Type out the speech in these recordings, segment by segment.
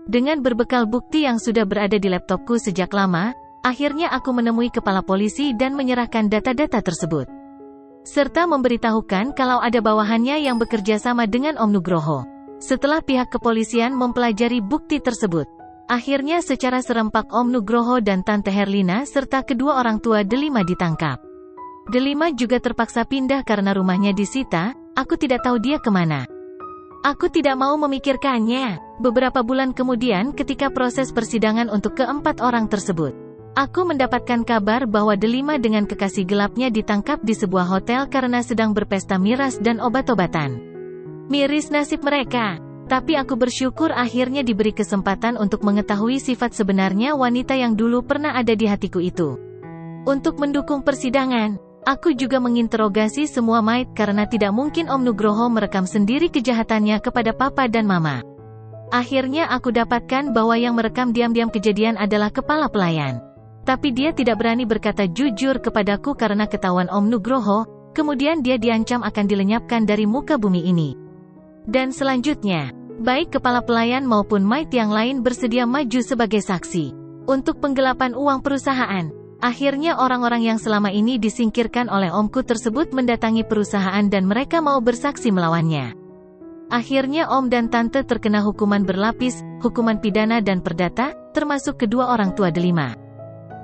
Dengan berbekal bukti yang sudah berada di laptopku sejak lama, akhirnya aku menemui kepala polisi dan menyerahkan data-data tersebut. Serta memberitahukan kalau ada bawahannya yang bekerja sama dengan Om Nugroho. Setelah pihak kepolisian mempelajari bukti tersebut, akhirnya secara serempak Om Nugroho dan Tante Herlina serta kedua orang tua Delima ditangkap. Delima juga terpaksa pindah karena rumahnya disita, aku tidak tahu dia kemana. Aku tidak mau memikirkannya. Beberapa bulan kemudian ketika proses persidangan untuk keempat orang tersebut, aku mendapatkan kabar bahwa Delima dengan kekasih gelapnya ditangkap di sebuah hotel karena sedang berpesta miras dan obat-obatan. Miris nasib mereka. Tapi aku bersyukur akhirnya diberi kesempatan untuk mengetahui sifat sebenarnya wanita yang dulu pernah ada di hatiku itu. Untuk mendukung persidangan, aku juga menginterogasi semua maid karena tidak mungkin Om Nugroho merekam sendiri kejahatannya kepada papa dan mama. Akhirnya aku dapatkan bahwa yang merekam diam-diam kejadian adalah kepala pelayan. Tapi dia tidak berani berkata jujur kepadaku karena ketahuan Om Nugroho, kemudian dia diancam akan dilenyapkan dari muka bumi ini. Dan selanjutnya, baik kepala pelayan maupun maid yang lain bersedia maju sebagai saksi untuk penggelapan uang perusahaan. Akhirnya orang-orang yang selama ini disingkirkan oleh omku tersebut mendatangi perusahaan dan mereka mau bersaksi melawannya. Akhirnya Om dan Tante terkena hukuman berlapis, hukuman pidana dan perdata, termasuk kedua orang tua Delima.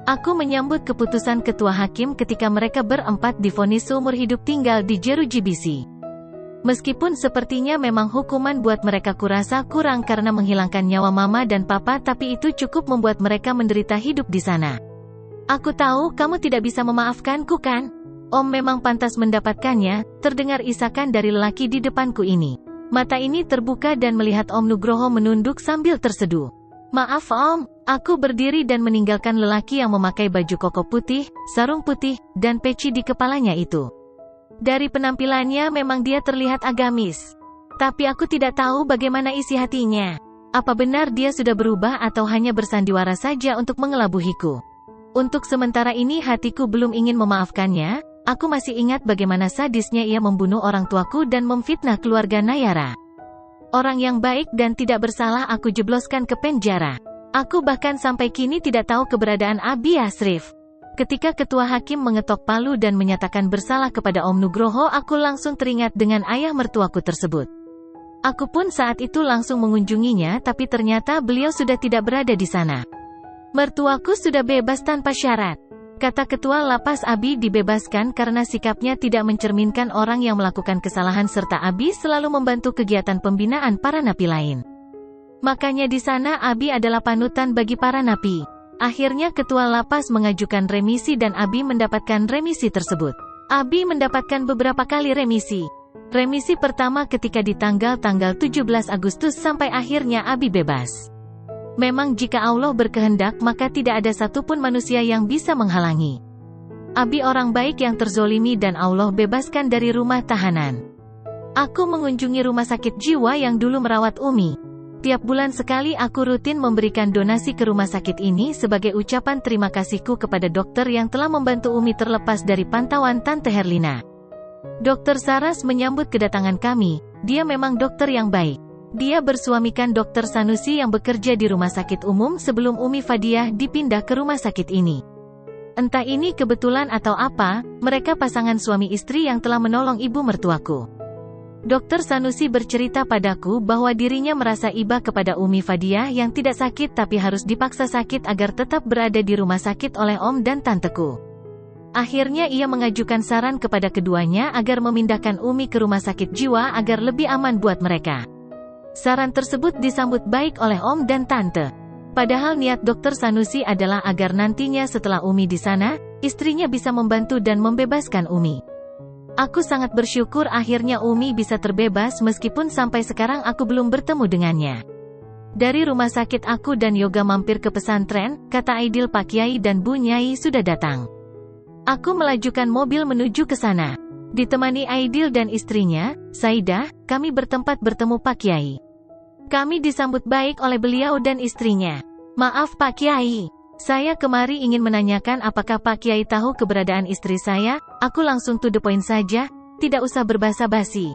Aku menyambut keputusan ketua hakim ketika mereka berempat divonis seumur hidup tinggal di jeruji besi. Meskipun sepertinya memang hukuman buat mereka kurasa kurang karena menghilangkan nyawa mama dan papa, tapi itu cukup membuat mereka menderita hidup di sana. Aku tahu kamu tidak bisa memaafkanku kan? Om memang pantas mendapatkannya, terdengar isakan dari lelaki di depanku ini. Mata ini terbuka dan melihat Om Nugroho menunduk sambil terseduh. Maaf Om, aku berdiri dan meninggalkan lelaki yang memakai baju koko putih, sarung putih, dan peci di kepalanya itu. Dari penampilannya memang dia terlihat agamis. Tapi aku tidak tahu bagaimana isi hatinya. Apa benar dia sudah berubah atau hanya bersandiwara saja untuk mengelabuhiku? Untuk sementara ini hatiku belum ingin memaafkannya. Aku masih ingat bagaimana sadisnya ia membunuh orang tuaku dan memfitnah keluarga Nayara. Orang yang baik dan tidak bersalah aku jebloskan ke penjara. Aku bahkan sampai kini tidak tahu keberadaan Abi Asrif. Ketika ketua hakim mengetok palu dan menyatakan bersalah kepada Om Nugroho, aku langsung teringat dengan ayah mertuaku tersebut. Aku pun saat itu langsung mengunjunginya, tapi ternyata beliau sudah tidak berada di sana. Mertuaku sudah bebas tanpa syarat. Kata ketua lapas, Abi dibebaskan karena sikapnya tidak mencerminkan orang yang melakukan kesalahan serta Abi selalu membantu kegiatan pembinaan para napi lain. Makanya di sana Abi adalah panutan bagi para napi. Akhirnya ketua lapas mengajukan remisi dan Abi mendapatkan remisi tersebut. Abi mendapatkan beberapa kali remisi. Remisi pertama ketika di tanggal 17 Agustus sampai akhirnya Abi bebas. Memang jika Allah berkehendak maka tidak ada satupun manusia yang bisa menghalangi. Abi orang baik yang terzolimi dan Allah bebaskan dari rumah tahanan. Aku mengunjungi rumah sakit jiwa yang dulu merawat Umi. Tiap bulan sekali aku rutin memberikan donasi ke rumah sakit ini sebagai ucapan terima kasihku kepada dokter yang telah membantu Umi terlepas dari pantauan Tante Herlina. Dokter Saras menyambut kedatangan kami. Dia memang dokter yang baik. Dia bersuamikan Dokter Sanusi yang bekerja di rumah sakit umum sebelum Umi Fadiah dipindah ke rumah sakit ini. Entah ini kebetulan atau apa, mereka pasangan suami istri yang telah menolong ibu mertuaku. Dokter Sanusi bercerita padaku bahwa dirinya merasa iba kepada Umi Fadiah yang tidak sakit tapi harus dipaksa sakit agar tetap berada di rumah sakit oleh Om dan Tanteku. Akhirnya ia mengajukan saran kepada keduanya agar memindahkan Umi ke rumah sakit jiwa agar lebih aman buat mereka. Saran tersebut disambut baik oleh Om dan Tante. Padahal niat Dokter Sanusi adalah agar nantinya setelah Umi di sana, istrinya bisa membantu dan membebaskan Umi. Aku sangat bersyukur akhirnya Umi bisa terbebas meskipun sampai sekarang aku belum bertemu dengannya. Dari rumah sakit aku dan Yoga mampir ke pesantren, kata Aidil Pak Kiai dan Bu Nyai sudah datang. Aku melajukan mobil menuju ke sana. Ditemani Aidil dan istrinya, Saidah, kami bertempat bertemu Pak Kiai. Kami disambut baik oleh beliau dan istrinya. Maaf Pak Kiai. Saya kemari ingin menanyakan apakah Pak Kiai tahu keberadaan istri saya. Aku langsung to the point saja, tidak usah berbasa-basi.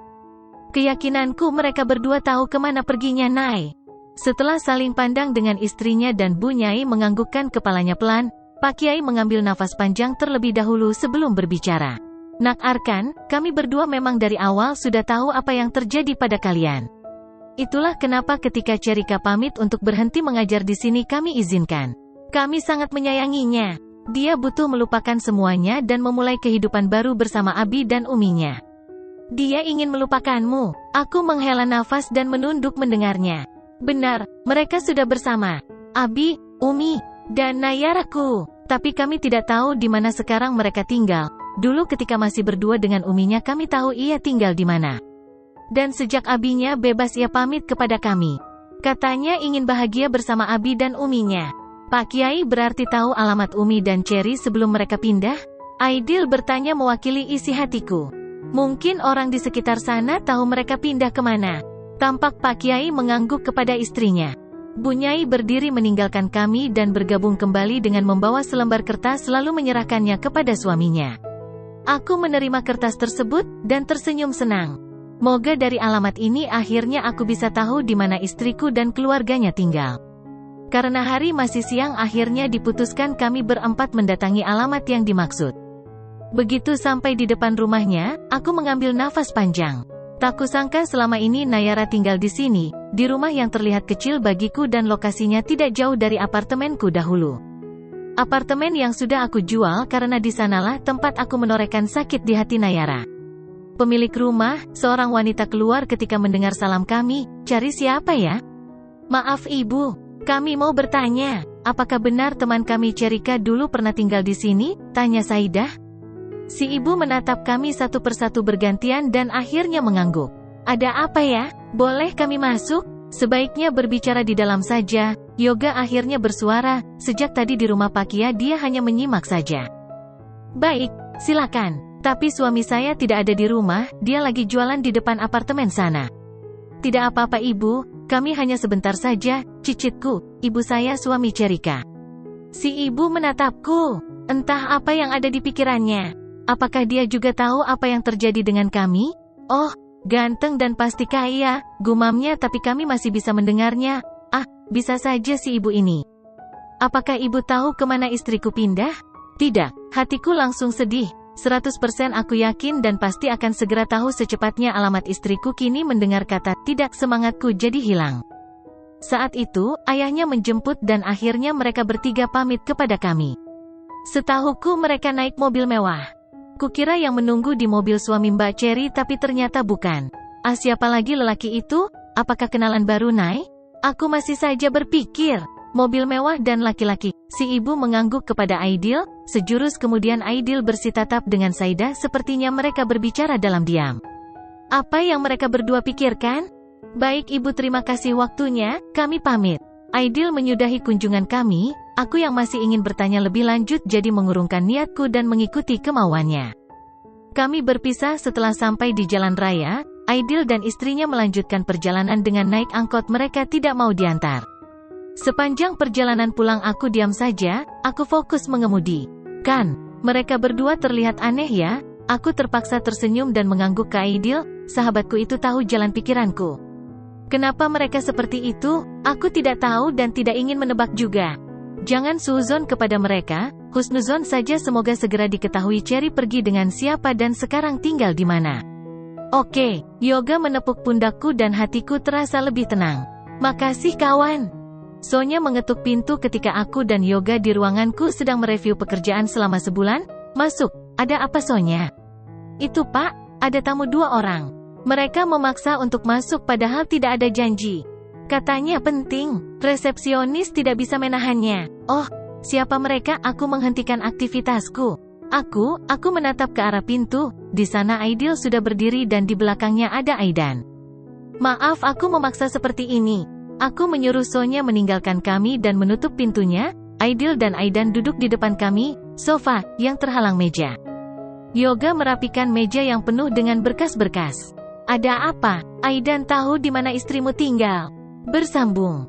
Keyakinanku mereka berdua tahu kemana perginya Nay. Setelah saling pandang dengan istrinya dan Bu Nyai menganggukkan kepalanya pelan, Pak Kiai mengambil nafas panjang terlebih dahulu sebelum berbicara. Nak Arkan, kami berdua memang dari awal sudah tahu apa yang terjadi pada kalian. Itulah kenapa ketika Cherika pamit untuk berhenti mengajar di sini kami izinkan. Kami sangat menyayanginya. Dia butuh melupakan semuanya dan memulai kehidupan baru bersama Abi dan Uminya. Dia ingin melupakanmu. Aku menghela nafas dan menunduk mendengarnya. Benar, mereka sudah bersama. Abi, Umi, dan Nayaraku. Tapi kami tidak tahu di mana sekarang mereka tinggal. Dulu ketika masih berdua dengan Uminya kami tahu ia tinggal di mana. Dan sejak Abinya bebas ia pamit kepada kami. Katanya ingin bahagia bersama Abi dan Uminya. Pak Kiai berarti tahu alamat Umi dan Cherry sebelum mereka pindah? Aidil bertanya mewakili isi hatiku. Mungkin orang di sekitar sana tahu mereka pindah kemana. Tampak Pak Kiai mengangguk kepada istrinya. Bu Nyai berdiri meninggalkan kami dan bergabung kembali dengan membawa selembar kertas lalu menyerahkannya kepada suaminya. Aku menerima kertas tersebut dan tersenyum senang. Moga dari alamat ini akhirnya aku bisa tahu di mana istriku dan keluarganya tinggal. Karena hari masih siang akhirnya diputuskan kami berempat mendatangi alamat yang dimaksud. Begitu sampai di depan rumahnya, aku mengambil nafas panjang. Tak kusangka selama ini Nayara tinggal di sini, di rumah yang terlihat kecil bagiku dan lokasinya tidak jauh dari apartemenku dahulu. Apartemen yang sudah aku jual karena di sanalah tempat aku menorehkan sakit di hati Nayara. Pemilik rumah, seorang wanita keluar ketika mendengar salam kami, "Cari siapa ya?" "Maaf ibu. Kami mau bertanya, apakah benar teman kami Cherika dulu pernah tinggal di sini?" tanya Saidah. Si ibu menatap kami satu persatu bergantian dan akhirnya mengangguk. "Ada apa ya? Boleh kami masuk?" "Sebaiknya berbicara di dalam saja." Yoga akhirnya bersuara, "Sejak tadi di rumah Pak Kia dia hanya menyimak saja." "Baik, silakan. Tapi suami saya tidak ada di rumah, dia lagi jualan di depan apartemen sana." "Tidak apa-apa ibu, kami hanya sebentar saja," cicitku, "ibu saya suami Cherika." Si ibu menatapku. Entah apa yang ada di pikirannya. Apakah dia juga tahu apa yang terjadi dengan kami? "Oh, ganteng dan pasti kaya," gumamnya tapi kami masih bisa mendengarnya. Ah, bisa saja si ibu ini. "Apakah ibu tahu kemana istriku pindah?" "Tidak." Hatiku langsung sedih. 100% aku yakin dan pasti akan segera tahu secepatnya alamat istriku. Kini mendengar kata "tidak" semangatku jadi hilang. Saat itu, ayahnya menjemput dan akhirnya mereka bertiga pamit kepada kami. Setahuku mereka naik mobil mewah. Kukira yang menunggu di mobil suami Mbak Cherry tapi ternyata bukan. Ah, siapa lagi lelaki itu? Apakah kenalan baru Nay? Aku masih saja berpikir, mobil mewah dan laki-laki. Si ibu mengangguk kepada Aidil, sejurus kemudian Aidil bersitatap dengan Saidah sepertinya mereka berbicara dalam diam. Apa yang mereka berdua pikirkan? "Baik ibu, terima kasih waktunya, kami pamit." Aidil menyudahi kunjungan kami, aku yang masih ingin bertanya lebih lanjut jadi mengurungkan niatku dan mengikuti kemauannya. Kami berpisah setelah sampai di jalan raya. Aidil dan istrinya melanjutkan perjalanan dengan naik angkot, mereka tidak mau diantar. Sepanjang perjalanan pulang aku diam saja, aku fokus mengemudi. "Kan, mereka berdua terlihat aneh ya?" Aku terpaksa tersenyum dan mengangguk ke Aidil, sahabatku itu tahu jalan pikiranku. Kenapa mereka seperti itu? Aku tidak tahu dan tidak ingin menebak juga. Jangan suuzon kepada mereka, husnuzon saja semoga segera diketahui Cherry pergi dengan siapa dan sekarang tinggal di mana. Oke, Yoga menepuk pundakku dan hatiku terasa lebih tenang. "Makasih kawan." Sonya mengetuk pintu ketika aku dan Yoga di ruanganku sedang mereview pekerjaan selama sebulan. "Masuk." "Ada apa Sonya?" "Itu Pak, ada tamu 2 orang. Mereka memaksa untuk masuk padahal tidak ada janji. Katanya penting, resepsionis tidak bisa menahannya." "Oh, siapa mereka?" Aku menghentikan aktivitasku. Aku menatap ke arah pintu. Di sana Aidil sudah berdiri dan di belakangnya ada Aidan. "Maaf aku memaksa seperti ini." Aku menyuruh Sonya meninggalkan kami dan menutup pintunya. Aidil dan Aidan duduk di depan kami, sofa, yang terhalang meja. Yoga merapikan meja yang penuh dengan berkas-berkas. "Ada apa?" "Aidan tahu di mana istrimu tinggal." Bersambung.